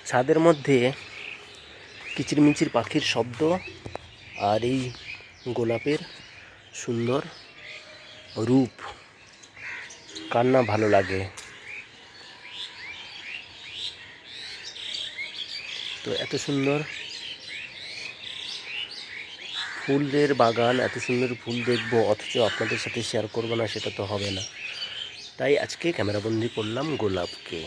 ছাদের মধ্যে কিচিরমিচির পাখির শব্দ আর এই গোলাপের সুন্দর রূপ কার না ভালো লাগে। তো এত সুন্দর ফুলের বাগান, এত সুন্দর ফুল দেখবো অথচ আপনাদের সাথে শেয়ার করবো না, সেটা তো হবে না। তাই আজকে ক্যামেরাবন্দি করলাম গোলাপকে।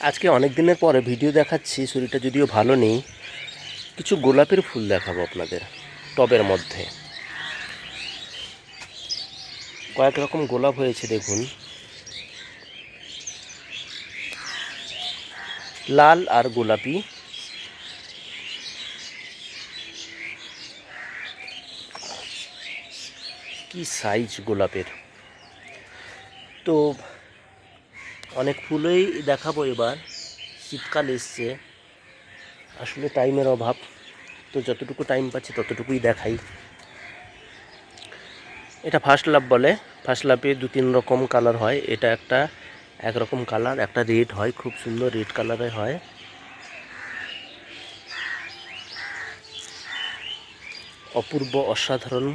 আজকে অনেক দিনের পরে ভিডিও দেখাচ্ছি, শরীরটা যদিও ভালো নেই। কিছু গোলাপের ফুল দেখাবো আপনাদের টবের মধ্যে। কয়েক রকম গোলাপ হয়েছে দেখুন, লাল আর গোলাপি। কি সাইজ গোলাপের! তো অনেক ফুলই দেখাবো এবার, শীতকাল এসছে, আসলে টাইমের অভাব। তো যতটুকু টাইম পাচ্ছি ততটুকুই দেখাই। এটা ফার্স্ট লাভ বলে। ফার্স্ট লাভে 2-3 রকম কালার হয়। এটা একটা একরকম কালার, একটা রেড হয়, খুব সুন্দর রেড কালারে হয়। অপূর্ব, অসাধারণ,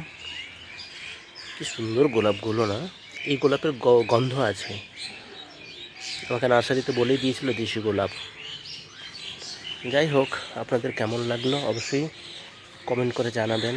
কি সুন্দর গোলাপগুলো না! এই গোলাপের গন্ধ আছে। আমাকে নার্সারিতে বলেই দিয়েছিল দেশি গোলাপ। যাই হোক, আপনাদের কেমন লাগলো অবশ্যই কমেন্ট করে জানাবেন।